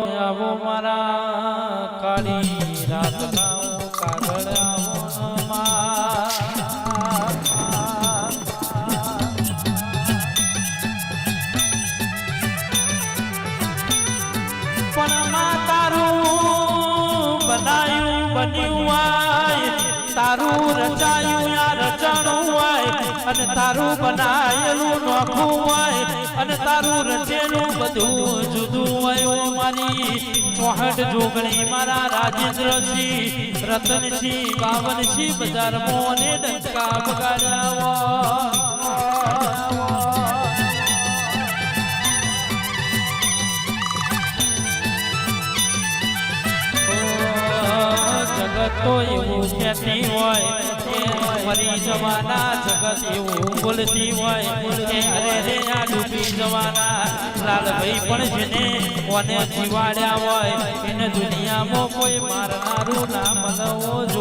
આવો મારા કાળી રાતના કાગળ આવો પણ માં તારું બનાયું બન્યું હોય તારું રચાયું યા રચાણું હોય અને તારું બનાયેલું નોખું હોય અને તારું રચેલું બધું જુદું હોય મારી ચોહટ જોગણી મારા રાજેન્દ્રસિંહ રતનસિંહ બાવનસિંહ બજાર મોને ડંકા બગાડ્યા જગત તો એવું કહેતી હોય મરી જવાના જગત એવું બોલતી હોય કે અરે રે આ ડૂબી જવાના લાલભાઈ પણ જેને કોને જીવાડ્યા હોય એને દુનિયામાં કોઈ મારનારું ના મળવો